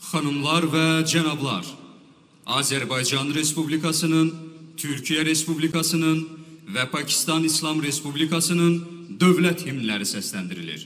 Xanımlar və cənablar, Azərbaycan Respublikasının, Türkiyə Respublikasının və Pakistan İslam Respublikasının dövlət himnləri səsləndirilir.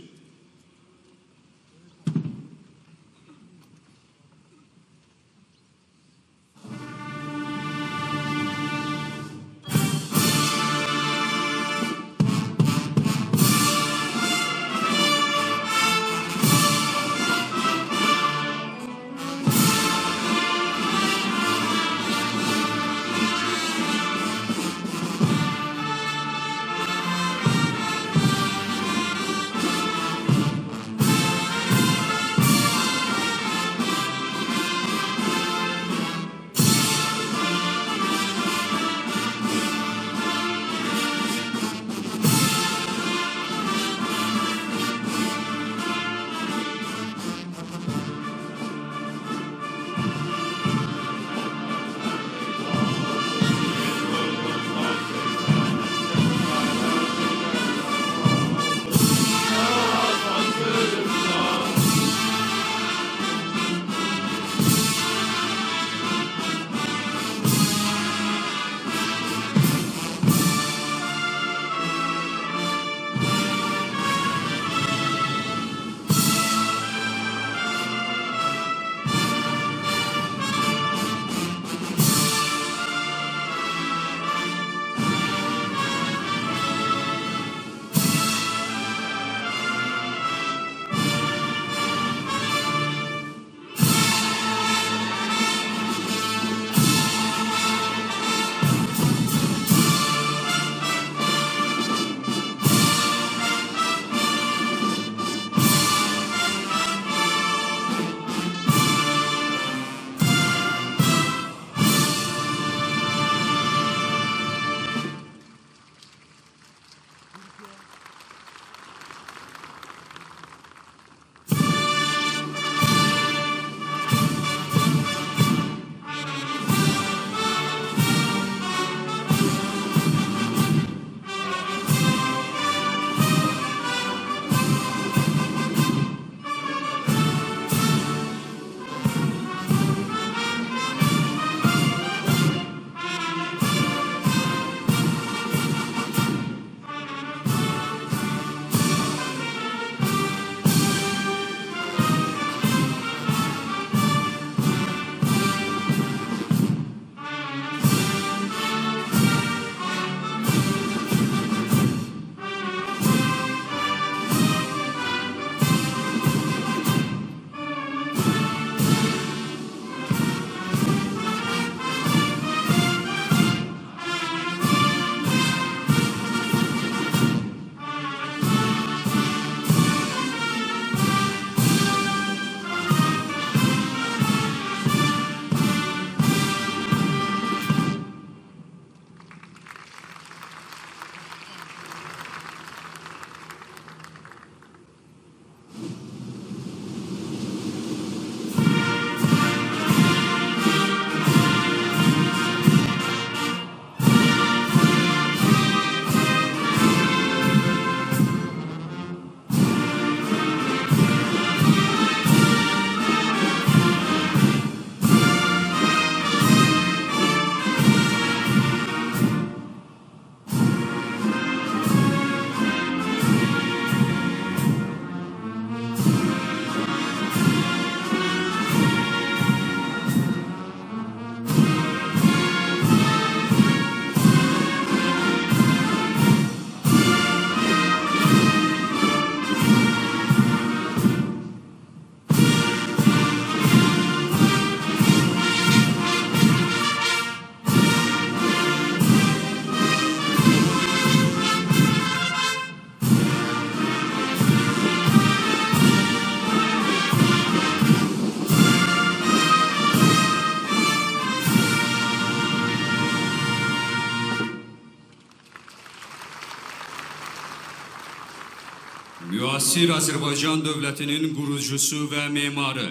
Müasir Azərbaycan dövlətinin qurucusu və memarı,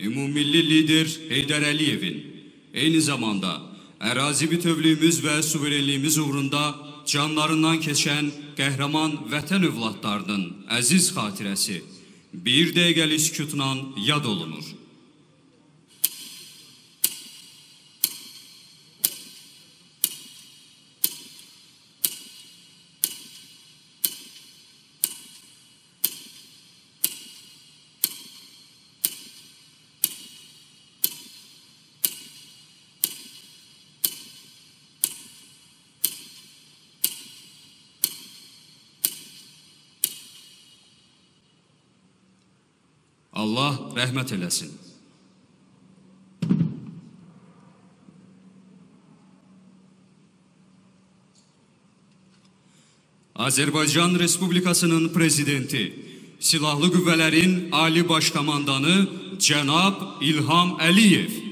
ümummilli lider Heydər Əliyevin, eyni zamanda ərazi bütövlüyümüz və suverenliyimiz uğrunda canlarından keçən qəhrəman vətən övladlarının əziz xatirəsi bir dəqiqəlik sükutla yad olunur. Allah rəhmət eləsin. Azərbaycan Respublikasının Prezidenti, Silahlı Qüvvələrin Ali Baş Komandanı Cənab İlham Əliyev.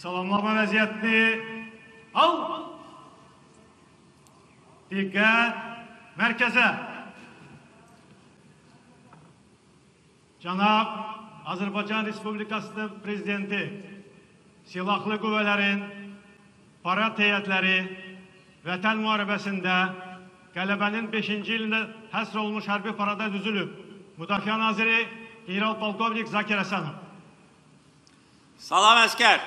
Salamlama vəziyyətini al. Diqqət, mərkəzə. Cənab Azərbaycan Respublikası Prezidenti, Silahlı Qüvvələrin parad heyətləri Vətən müharibəsində qələbənin 5-ci ilində həsr olmuş hərbi parada düzülüb. Müdafiə Naziri General-Polkovnik Zakir Həsənov. Salam əskər.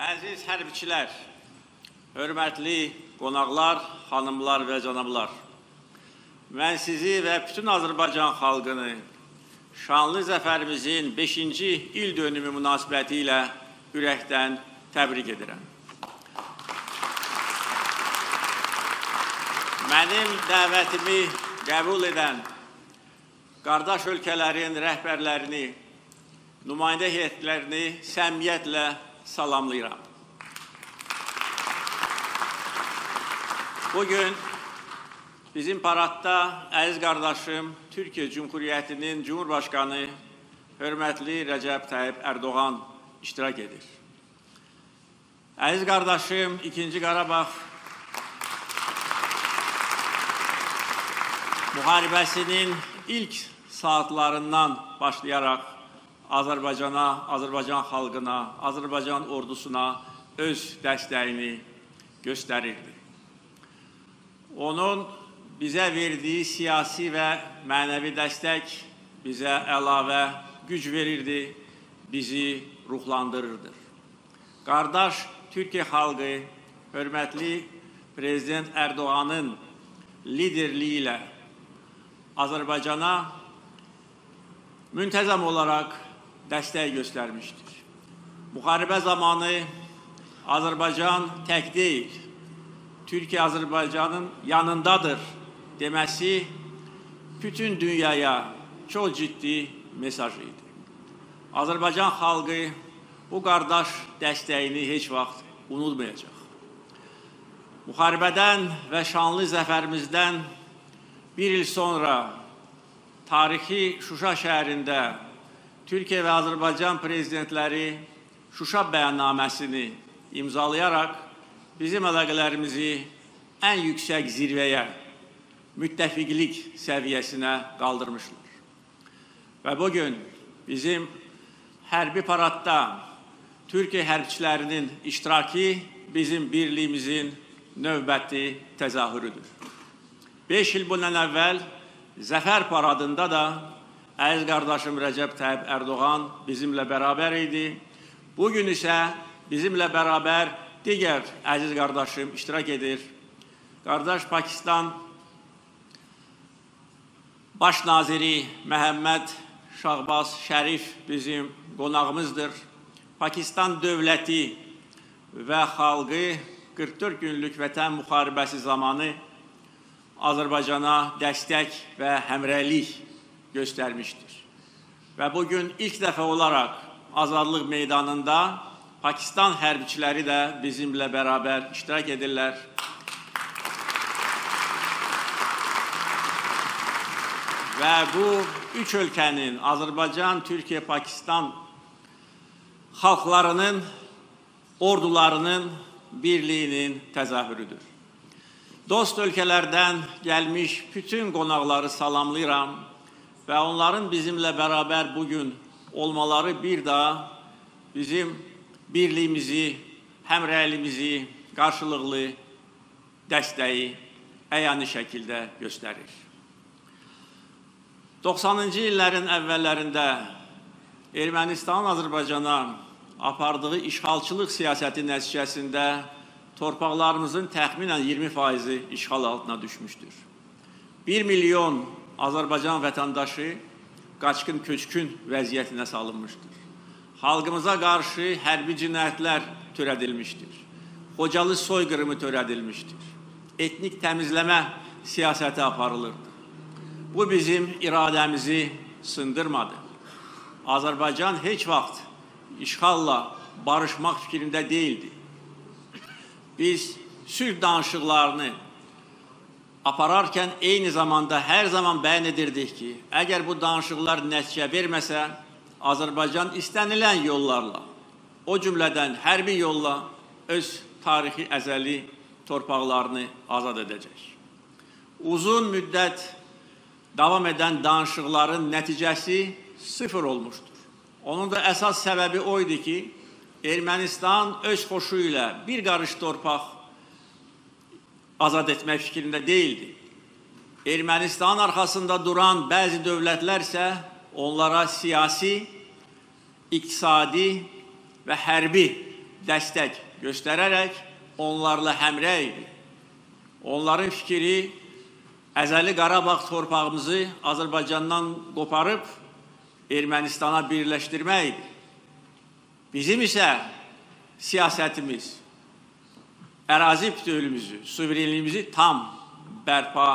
Əziz hərbiçilər, hörmətli qonaqlar, xanımlar və cənablar, mən sizi və bütün Azərbaycan xalqını şanlı zəfərimizin 5-ci il dönümü münasibəti ilə ürəkdən təbrik edirəm. Mənim dəvətimi qəbul edən qardaş ölkələrin rəhbərlərini, nümayəndə heyətlərini səmimiyyətlə salamlayıram. Bugün bizim paradda əziz qardaşım Türkiyə Cumhuriyyətinin Cumhurbaşqanı hörmətli Rəcəb Tayyip Erdoğan iştirak edir. Əziz qardaşım 2-ci Qarabağ müharibəsinin ilk saatlarından başlayaraq Azərbaycana, Azərbaycan xalqına, Azərbaycan ordusuna öz dəstəyini göstərirdi. Onun bizə verdiyi siyasi və mənəvi dəstək bizə əlavə güc verirdi, bizi ruhlandırırdı. Qardaş Türkiyə xalqı, hörmətli Prezident Erdoğan'ın liderliyi ilə Azərbaycana müntəzəm olaraq dəstək göstərmişdir. Müharibə zamanı Azərbaycan tək deyil, Türkiyə Azərbaycanın yanındadır deməsi bütün dünyaya çox ciddi mesaj idi. Azərbaycan xalqı bu qardaş dəstəyini heç vaxt unutmayacaq. Müharibədən və şanlı zəfərimizdən bir il sonra tarixi Şuşa şəhərində Türkiyə və Azərbaycan prezidentləri Şuşa bəyannaməsini imzalayaraq bizim əlaqələrimizi ən yüksək zirvəyə, müttəfiqlik səviyyəsinə qaldırmışlar. Və bugün bizim hərbi paradda Türkiyə hərbçilərinin iştirakı bizim birliyimizin növbəti təzahürüdür. 5 il bundan əvvəl Zəfər paradında da əziz qardaşım Rəcəb Tayyip Erdoğan bizimlə bərabər idi. Bugün isə bizimlə bərabər digər əziz qardaşım iştirak edir. Qardaş Pakistan Baş Naziri Məhəmməd Şahbaz Şərif bizim qonağımızdır. Pakistan dövləti və xalqı 44 günlük vətən müharibəsi zamanı Azərbaycana dəstək və həmrəylik göstərmişdir. Və bugün ilk dəfə olaraq Azadlıq meydanında Pakistan hərbiçiləri də bizimlə bərabər iştirak edirlər. Və bu üç ölkənin, Azərbaycan, Türkiyə, Pakistan xalqlarının, ordularının birliyinin təzahürüdür. Dost ölkələrdən gəlmiş bütün qonaqları salamlayıram və onların bizimlə bərabər bugün olmaları bir daha bizim birliyimizi, həmrəyliyimizi qarşılıqlı dəstəyi əyani şəkildə göstərir. 90-cı illərin əvvəllərində Ermənistan Azərbaycana apardığı işğalçılıq siyasəti nəticəsində torpaqlarımızın təxminən 20% işğal altına düşmüşdür. 1 milyon Azərbaycan vətəndaşı qaçqın köçkün vəziyyətinə salınmışdır. Xalqımıza qarşı hərbi cinayətlər törədilmişdir. Xocalı soyqırımı törədilmişdir. Etnik təmizləmə siyasəti aparılırdı. Bu bizim iradəmizi sındırmadı. Azərbaycan heç vaxt işğalla barışmaq fikrində deyildi. Biz sülh danışıqlarını apararkən eyni zamanda hər zaman bəyan edirdik ki, əgər bu danışıqlar nəticə verməsə, Azərbaycan istənilən yollarla, o cümlədən hərbi yolla öz tarixi əzəli torpaqlarını azad edəcək. Uzun müddət davam edən danışıqların nəticəsi sıfır olmuşdur. Onun da əsas səbəbi o idi ki, Ermənistan öz xoşu ilə bir qarış torpaq azad etmək fikrində deyildi. Ermənistan arxasında duran bəzi dövlətlər isə onlara siyasi, iqtisadi və hərbi dəstək göstərərək onlarla həmrəy idi. Onların fikri əzəli Qarabağ torpağımızı Azərbaycandan qoparıb Ermənistana birləşdirmək idi. Bizim isə siyasətimiz ərazi bütövlüyümüzü, suverenliyimizi tam bərpa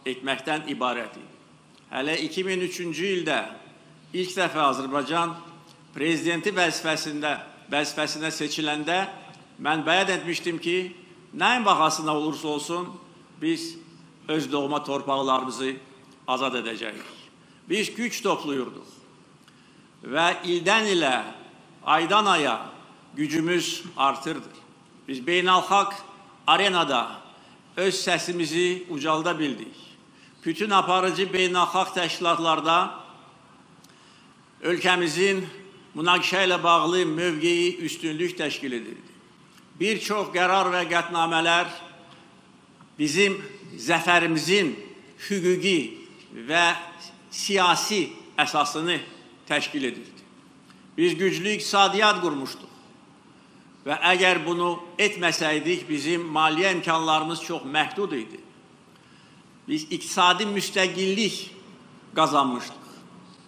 etməkdən ibarət idi. Hələ 2003-cü ildə ilk dəfə Azərbaycan prezidenti vəzifəsinə seçiləndə mən bəyan etmişdim ki, nəyin baxasına olursa olsun biz öz doğma torpaqlarımızı azad edəcəyik. Biz güc topluyurduq və ildən ilə, aydan aya gücümüz artırdır. Biz beynəlxalq arenada öz səsimizi ucalda bildik. Bütün aparıcı beynəlxalq təşkilatlarda ölkəmizin münaqişə ilə bağlı mövqeyi üstünlük təşkil edirdi. Bir çox qərar və qətnamələr bizim zəfərimizin hüquqi və siyasi əsasını təşkil edirdi. Biz güclü iqtisadiyyat qurmuşduq və əgər bunu etməsəydik, bizim maliyyə imkanlarımız çox məhdud idi. Biz iqtisadi müstəqillik qazanmışdıq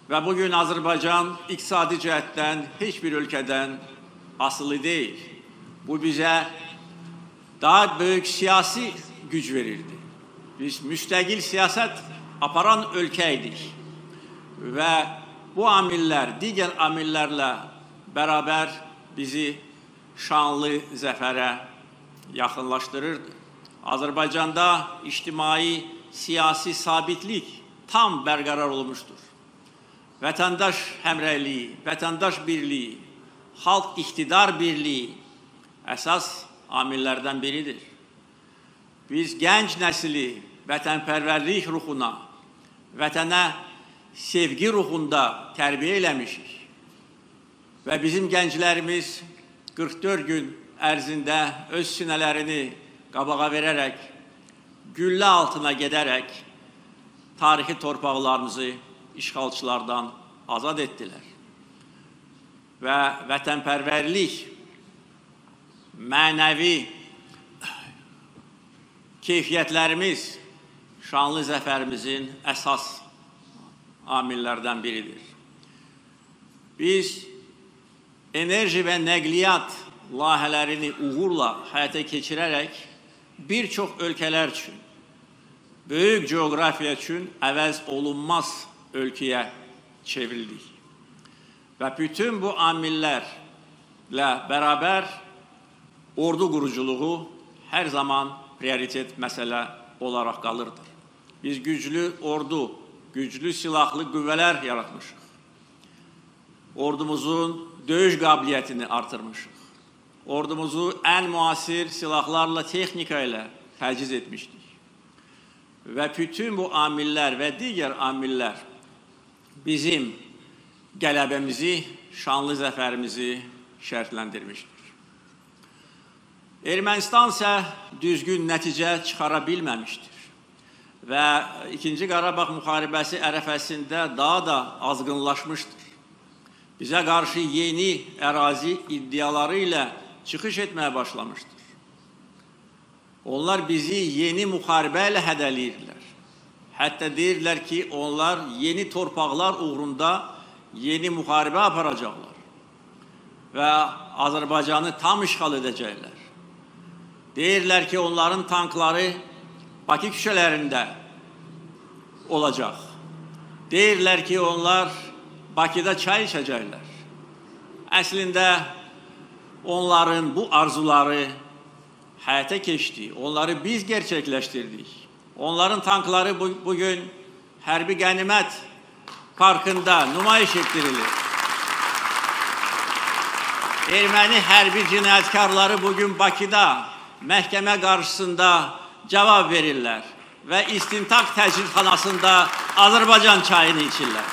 və bugün Azərbaycan iqtisadi cəhətdən heç bir ölkədən asılı deyil. Bu bizə daha böyük siyasi güc verirdi. Biz müstəqil siyasət aparan ölkə idik və bu amillər, digər amillərlə bərabər bizi şanlı zəfərə yaxınlaşdırırdı. Azərbaycanda ictimai, siyasi sabitlik tam bərqərar olmuşdur. Vətəndaş həmrəyliyi, vətəndaş birliyi, xalq iqtidar birliyi əsas amillərdən biridir. Biz gənc nəsli vətənpərvərlik ruhuna, vətənə sevgi ruhunda tərbiyə eləmişik və bizim gənclərimiz 44 gün ərzində öz sinələrini qabağa verərək, güllə altına gedərək tarixi torpaqlarımızı işğalçılardan azad etdilər. Və vətənpərvərlik, mənəvi keyfiyyətlərimiz şanlı zəfərimizin əsas amillərdən biridir. Biz enerji və nəqliyyat layihələrini uğurla həyata keçirərək bir çox ölkələr üçün, böyük coğrafiya üçün əvəz olunmaz ölkəyə çevrildik. Və bütün bu amillərlə bərabər ordu quruculuğu hər zaman prioritet məsələ olaraq qalırdır. Biz güclü ordu, güclü silahlı qüvvələr yaratmışıq. Ordumuzun döyüş qabiliyyətini artırmışıq. Ordumuzu ən müasir silahlarla, texnika ilə təchiz etmişdik. Və bütün bu amillər və digər amillər bizim qələbəmizi, şanlı zəfərimizi şərtləndirmişdir. Ermənistan isə düzgün nəticə çıxara bilməmişdir və 2-ci Qarabağ müharibəsi ərəfəsində daha da azğınlaşmışdır. Bizə qarşı yeni ərazi iddiaları ilə çıxış etməyə başlamışdır. Onlar bizi yeni müharibə ilə hədələyirlər. Hətta deyirlər ki, onlar yeni torpaqlar uğrunda yeni müharibə aparacaqlar və Azərbaycanı tam işğal edəcəklər. Deyirlər ki, onların tankları Bakı küçələrində olacaq. Deyirlər ki, onlar Bakıda çay içəcəklər. Əslində, onların bu arzuları həyata keçdi. Onları biz gerçəkləşdirdik. Onların tankları bugün Hərbi Qənimət Parkında nümayiş etdirilir. Erməni hərbi cinayətkarları bugün Bakıda məhkəmə qarşısında cavab verirlər və istintaq təcridxanasında Azərbaycan çayını içirlər.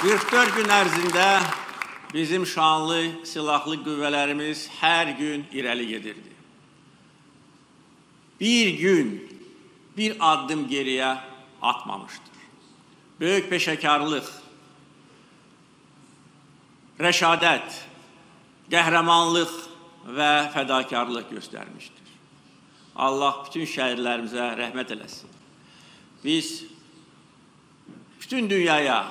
44 gün ərzində bizim şanlı silahlı qüvvələrimiz hər gün irəli gedirdi. Bir gün, bir addım geriyə atmamışdır. Böyük peşəkarlıq, rəşadət, qəhrəmanlıq və fədakarlıq göstərmişdir. Allah bütün şəhidlərimizə rəhmət eləsin. Biz bütün dünyaya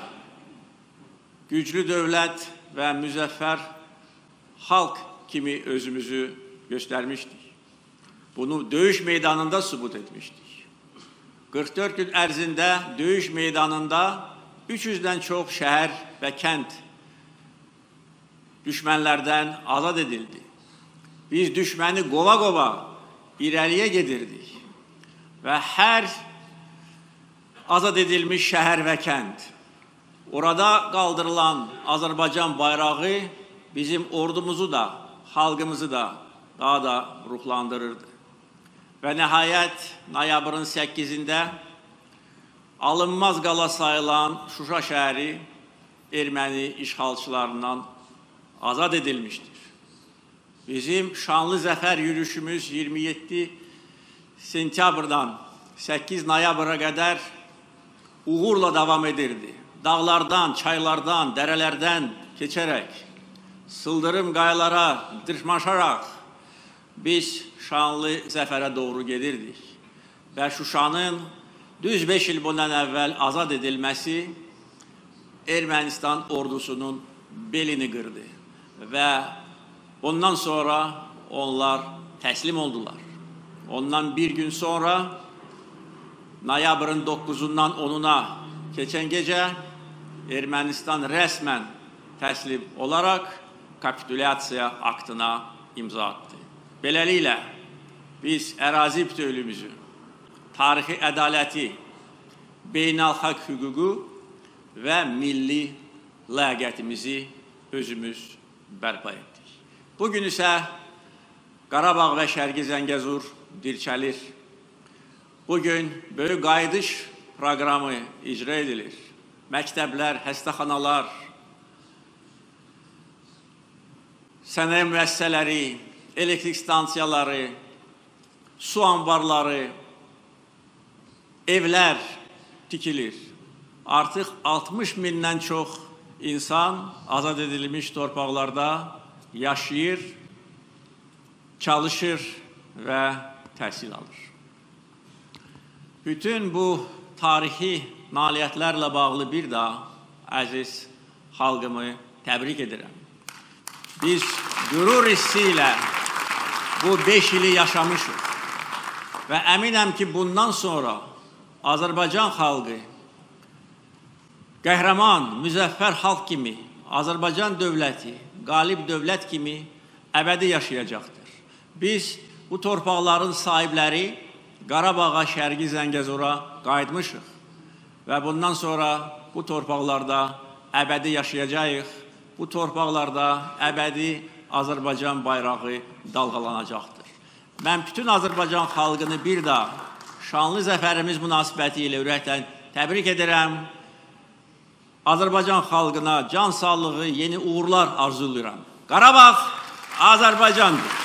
güclü dövlət və müzəffər xalq kimi özümüzü göstərmişdik. Bunu döyüş meydanında sübut etmişdik. 44 gün ərzində döyüş meydanında 300-dən çox şəhər və kənd düşmənlərdən azad edildi. Biz düşməni qova-qova irəliyə gedirdik və hər azad edilmiş şəhər və kənd, orada qaldırılan Azərbaycan bayrağı bizim ordumuzu da, xalqımızı da daha da ruhlandırırdı. Və nəhayət, noyabrın 8-də alınmaz qala sayılan Şuşa şəhəri erməni işğalçılarından azad edilmişdir. Bizim şanlı zəfər yürüyüşümüz 27 sentyabrdan 8 noyabra qədər uğurla davam edirdi. Dağlardan, çaylardan, dərələrdən keçərək, sıldırım qayalara dırmaşaraq biz şanlı zəfərə doğru gedirdik. Və Şuşanın düz 5 il bundan əvvəl azad edilməsi Ermənistan ordusunun belini qırdı və ondan sonra onlar təslim oldular. Ondan bir gün sonra noyabrın 9-undan 10-una keçən gecə Ermənistan rəsmən təslim olaraq kapitulyasiya aktına imza atdı. Beləliklə, biz ərazi bütövlüyümüzü, tarixi ədaləti, beynəlxalq hüququ və milli ləyaqətimizi özümüz bərpa etdik. Bugün isə Qarabağ və Şərqi Zəngəzur dirçəlir. Bugün böyük qayıdış proqramı icra edilir. Məktəblər, xəstəxanalar, sənaye müəssisələri, elektrik stansiyaları, su anbarları, evlər tikilir. Artıq 60 mindən çox insan azad edilmiş torpaqlarda yaşayır, çalışır və təhsil alır. Bütün bu tarixi nailiyyətlərlə bağlı bir daha əziz xalqımı təbrik edirəm. Biz qürur hissi ilə bu 5 ili yaşamışıq və əminəm ki, bundan sonra Azərbaycan xalqı qəhrəman, müzəffər xalq kimi, Azərbaycan dövləti, qalib dövlət kimi əbədi yaşayacaqdır. Biz bu torpaqların sahibləri Qarabağa, Şərqi Zəngəzura qayıtmışıq və bundan sonra bu torpaqlarda əbədi yaşayacağıq. Bu torpaqlarda əbədi Azərbaycan bayrağı dalğalanacaqdır. Mən bütün Azərbaycan xalqını bir daha şanlı zəfərimiz münasibəti ilə ürəkdən təbrik edirəm. Azərbaycan xalqına can sağlığı, yeni uğurlar arzulayıram. Qarabağ Azərbaycandır.